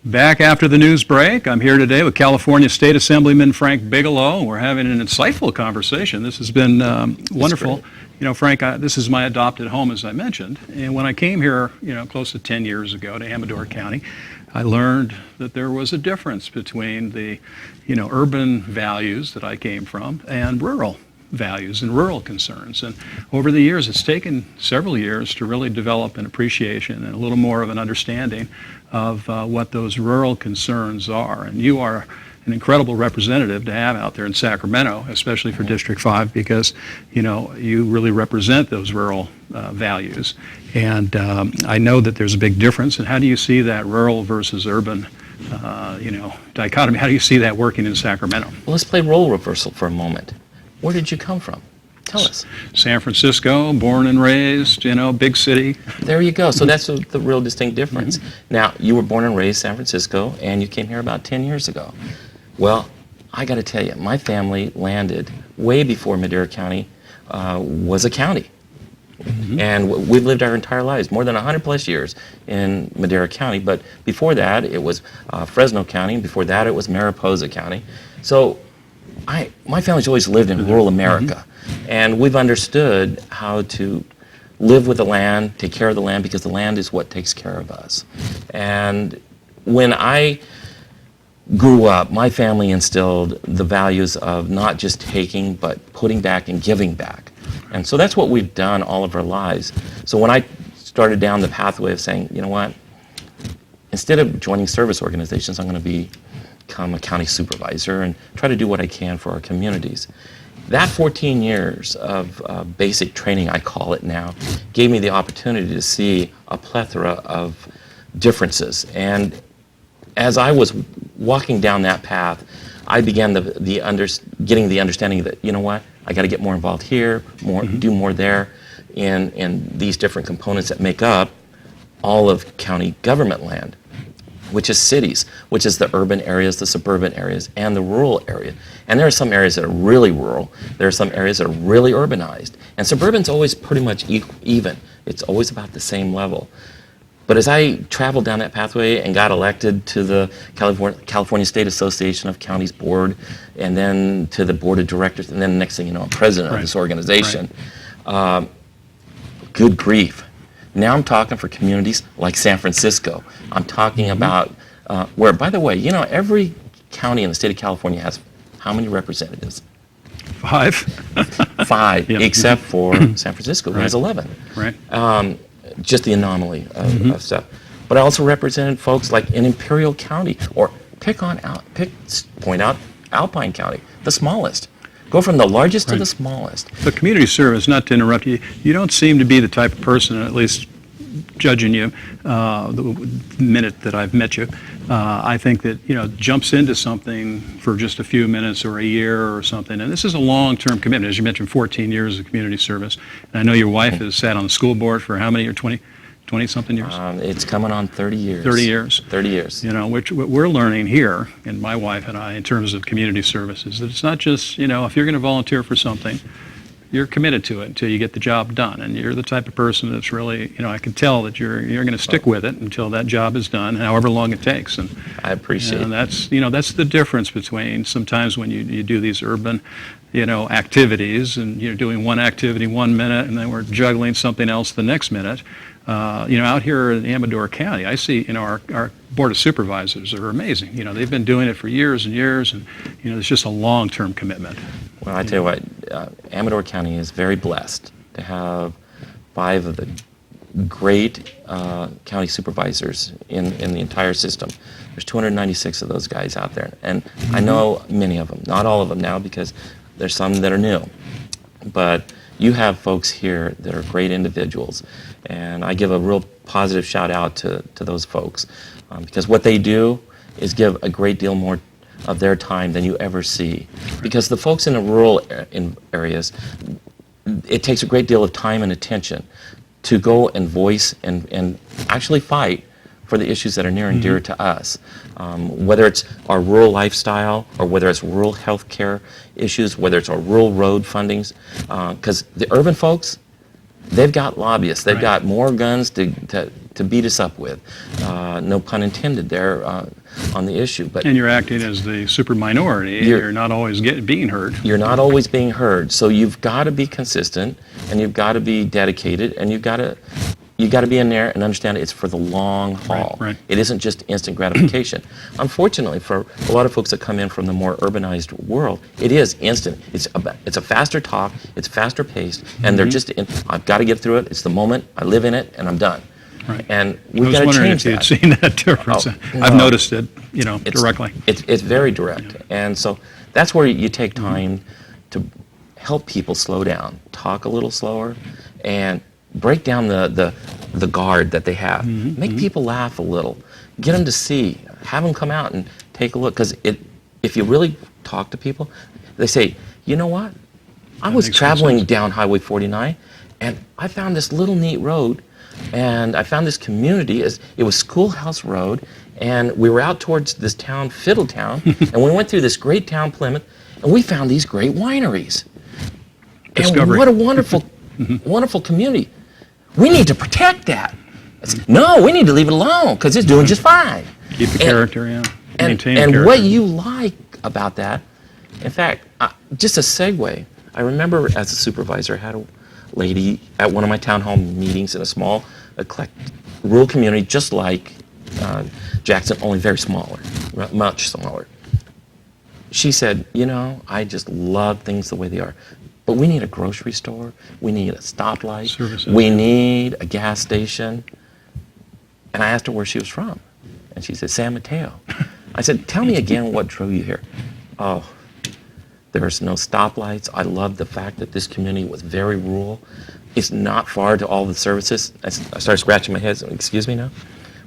Back after the news break, I'm here today with California State Assemblyman Frank Bigelow. We're having an insightful conversation. This has been wonderful. You know, Frank, this is my adopted home, as I mentioned. And when I came here, close to 10 years ago to Amador County, I learned that there was a difference between the, urban values that I came from and rural values and rural concerns. And over the years, it's taken several years to really develop an appreciation and a little more of an understanding of what those rural concerns are. And you are an incredible representative to have out there in Sacramento, especially for District 5, because, you really represent those rural values. And I know that there's a big difference. And how do you see that rural versus urban dichotomy? How do you see that working in Sacramento? Well, let's play role reversal for a moment. Where did you come from? Tell us. San Francisco, born and raised, big city. There you go. So that's the real distinct difference. Now, you were born and raised San Francisco, and you came here about 10 years ago. Well, I got to tell you, my family landed way before Madera County was a county. And we've lived our entire lives, more than 100 plus years in Madera County. But before that, it was Fresno County. Before that, it was Mariposa County. So my family's always lived in rural America. And we've understood how to live with the land, take care of the land, because the land is what takes care of us. And when I grew up, my family instilled the values of not just taking, but putting back and giving back. And so that's what we've done all of our lives. So when I started down the pathway of saying, you know what, instead of joining service organizations, I'm going to become a county supervisor and try to do what I can for our communities. That 14 years of basic training, I call it now, gave me the opportunity to see a plethora of differences. And as I was walking down that path, I began getting the understanding that, you know what, I got to get more involved here, do more there, in these different components that make up all of county government land, which is cities, which is the urban areas, the suburban areas, and the rural area. And there are some areas that are really rural. There are some areas that are really urbanized. And suburban's always pretty much even. It's always about the same level. But as I traveled down that pathway and got elected to the California State Association of Counties Board, and then to the Board of Directors, and then the next thing you know, I'm president of this organization, good grief. Now I'm talking for communities like San Francisco. I'm talking about where, by the way, every county in the state of California has how many representatives? 5. 5, except for San Francisco, who has 11. Right. Just the anomaly of stuff. But I also represented folks like in Imperial County, or point out Alpine County, the smallest. Go from the largest to the smallest. But community service, not to interrupt you, you don't seem to be the type of person, at least judging you the minute that I've met you, I think that, jumps into something for just a few minutes or a year or something. And this is a long-term commitment. As you mentioned, 14 years of community service. And I know your wife has sat on the school board for how many, or 20-something years? It's coming on 30 years. 30 years. 30 years. Which what we're learning here, and my wife and I, in terms of community services, that it's not just, if you're going to volunteer for something, you're committed to it until you get the job done. And you're the type of person that's really, I can tell that you're going to stick with it until that job is done, however long it takes. And I appreciate and that's, that's the difference between sometimes when you do these urban, activities, and you're doing one activity 1 minute, and then we're juggling something else the next minute. Out here in Amador County, I see, our Board of Supervisors are amazing. They've been doing it for years and years, and, it's just a long-term commitment. Well, I tell you what, Amador County is very blessed to have 5 of the great county supervisors in the entire system. There's 296 of those guys out there, and I know many of them, not all of them now, because there's some that are new. But you have folks here that are great individuals, and I give a real positive shout out to those folks, because what they do is give a great deal more of their time than you ever see. Because the folks in the rural areas, it takes a great deal of time and attention to go and voice and actually fight for the issues that are near and dear to us. Whether it's our rural lifestyle, or whether it's rural health care issues, whether it's our rural road fundings, because the urban folks, they've got lobbyists. They've got more guns to to beat us up with. No pun intended there on the issue. But And you're acting as the super minority. You're not always being heard. you're not always being heard. So you've got to be consistent, and you've got to be dedicated, and you've got to be in there and understand it's for the long haul. Right. It isn't just instant gratification. Unfortunately, for a lot of folks that come in from the more urbanized world, it is instant. It's a faster talk, it's faster paced, and they're just I've got to get through it. It's the moment, I live in it, and I'm done. Right. And I we've was got to wondering change if you'd that. seen that difference. Oh, I've no. noticed it, directly. It's very direct. And so that's where you take time to help people slow down, talk a little slower, and break down the guard that they have. Make people laugh a little. Get them to see. Have them come out and take a look. Because if you really talk to people, they say, you know what? I was makes traveling sense. down Highway 49, and I found this little neat road, and I found this community. It was Schoolhouse Road, and we were out towards this town, Fiddletown, and we went through this great town, Plymouth, and we found these great wineries. Discovery. And what a wonderful, wonderful community. We need to protect that. No, we need to leave it alone because it's doing just fine. Keep the character, yeah. And Maintain the character. what you like about that, in fact, just a segue, I remember as a supervisor, I had a lady at one of my town hall meetings in a small, eclectic, rural community, just like Jackson, only very smaller, much smaller. She said, I just love things the way they are. But we need a grocery store, we need a stoplight, Services. we need a gas station. And I asked her where she was from. And she said, San Mateo. I said, tell me again what drove you here. Oh, there's no stoplights. I love the fact that this community was very rural. It's not far to all the services. I started scratching my head. So, excuse me now?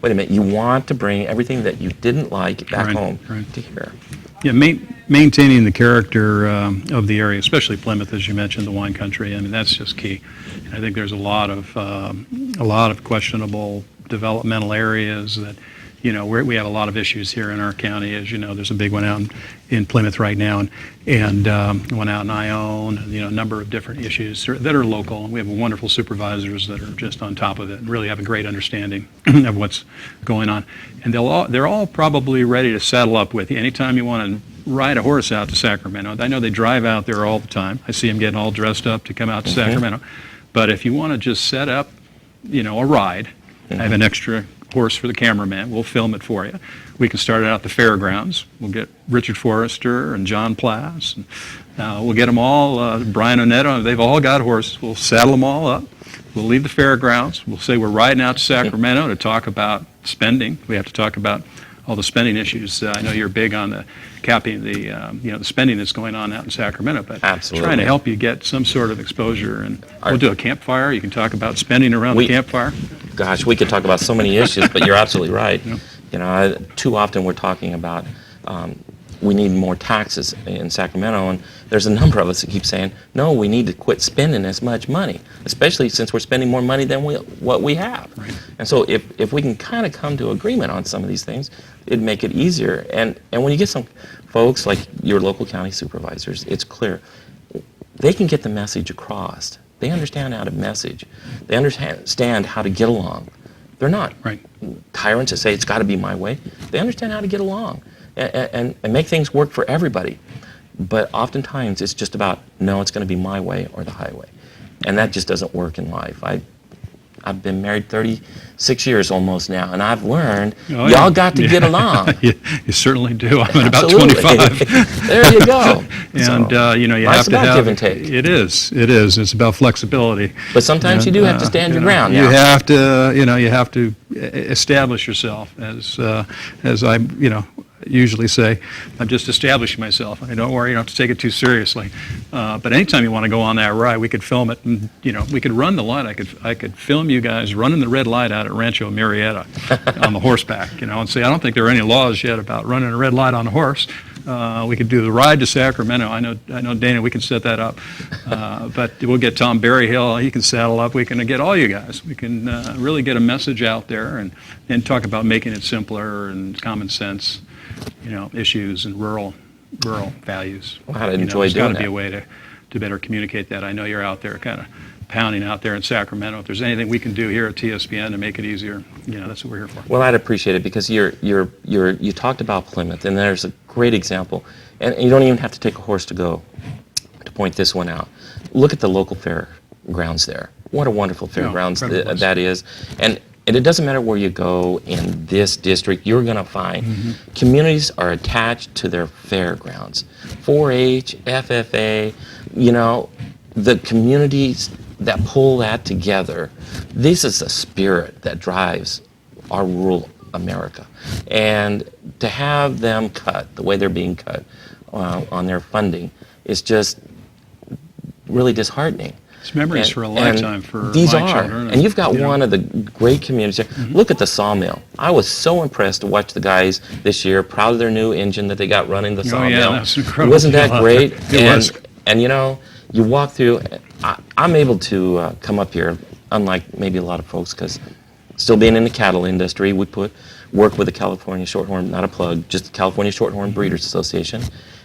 Wait a minute. You want to bring everything that you didn't like back Right, home right. to here. Yeah, maintaining the character of the area, especially Plymouth, as you mentioned, the wine country. I mean, that's just key. And I think there's a lot of questionable developmental areas that, we have a lot of issues here in our county. As you know, there's a big one out in Plymouth right now, and one out in Ione. A number of different issues that are local. And we have wonderful supervisors that are just on top of it and really have a great understanding of what's going on. And they're all probably ready to saddle up with you anytime you want to ride a horse out to Sacramento. I know they drive out there all the time. I see them getting all dressed up to come out to Sacramento. But if you want to just set up, a ride, I have an extra horse for the cameraman. We'll film it for you. We can start it out at the fairgrounds. We'll get Richard Forrester and John Plass. And, we'll get them all, Brian Onetto. They've all got horses. We'll saddle them all up. We'll leave the fairgrounds. We'll say we're riding out to Sacramento to talk about spending. We have to talk about all the spending issues. I know you're big on the capping the spending that's going on out in Sacramento, but Absolutely. trying to help you get some sort of exposure. And we'll do a campfire. You can talk about spending around the campfire. Gosh, we could talk about so many issues, but you're absolutely right. Too often we're talking about we need more taxes in Sacramento, and there's a number of us that keep saying, no, we need to quit spending as much money, especially since we're spending more money than what we have. Right. And so if we can kind of come to agreement on some of these things, it'd make it easier. And when you get some folks like your local county supervisors, it's clear. They can get the message across. They understand how to message. They understand how to get along. They're not tyrants that say it's got to be my way. They understand how to get along and make things work for everybody. But oftentimes it's just about, no, it's going to be my way or the highway. And that just doesn't work in life. I've been married 36 years almost now, and I've learned y'all got to get along. You certainly do. I'm at about Absolutely. 25. There you go. And, So, you life's have to about have... give and take. It is. It's about flexibility. But sometimes you do have to stand your ground now. You have to establish yourself as I, usually say, I'm just establishing myself. Don't worry, you don't have to take it too seriously. But anytime you want to go on that ride, we could film it, and we could run the light. I could film you guys running the red light out at Rancho Murrieta on the horseback, and say I don't think there are any laws yet about running a red light on a horse. We could do the ride to Sacramento. I know, Dana, we can set that up. But we'll get Tom Berryhill. He can saddle up. We can get all you guys. We can really get a message out there and talk about making it simpler and common sense, issues and rural values. Well, how to enjoy there's got doing to be that. a way to better communicate that. I know you're out there kind of pounding out there in Sacramento. If there's anything we can do here at TSPN to make it easier, that's what we're here for. Well, I'd appreciate it because you talked about Plymouth, and there's a great example. And you don't even have to take a horse to go to point this one out. Look at the local fairgrounds there. What a wonderful fairgrounds that is. And it doesn't matter where you go in this district, you're going to find communities are attached to their fairgrounds. 4-H, FFA, the communities that pull that together. This is the spirit that drives our rural America. And to have them cut the way they're being cut on their funding is just really disheartening. It's memories for a lifetime for these my are. children. And you've got one of the great communities there. Look at the sawmill. I was so impressed to watch the guys this year, proud of their new engine that they got running the sawmill. Yeah, that's incredible. Wasn't that great? It was. And you walk through, I'm able to come up here, unlike maybe a lot of folks, because still being in the cattle industry, we work with the California Shorthorn, not a plug, just the California Shorthorn Breeders Association.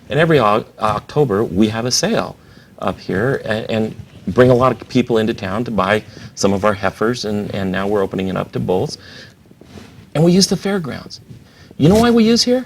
And every October, we have a sale up here and bring a lot of people into town to buy some of our heifers, and now we're opening it up to bulls. And we use the fairgrounds. You know why we use here?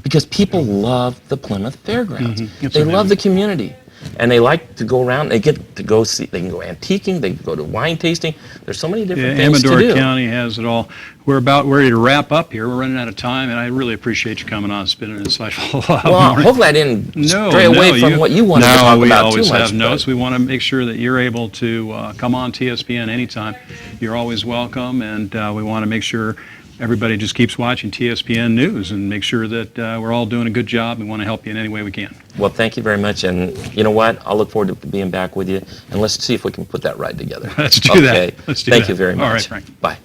Because people love the Plymouth Fairgrounds. They love the community. And they like to go around. They get to go see. They can go antiquing. They can go to wine tasting. There's so many different things to do. Amador County has it all. We're about ready to wrap up here. We're running out of time, and I really appreciate you coming on. It's been an insightful morning. Hopefully I didn't stray away from what you wanted to talk about too much. No, we always have notes. We want to make sure that you're able to come on TSPN anytime. You're always welcome, and we want to make sure everybody just keeps watching TSPN News and make sure that we're all doing a good job. We want to help you in any way we can. Well, thank you very much. And you know what? I'll look forward to being back with you. And let's see if we can put that right together. Let's do that. Thank you very much. All right, Frank. Bye.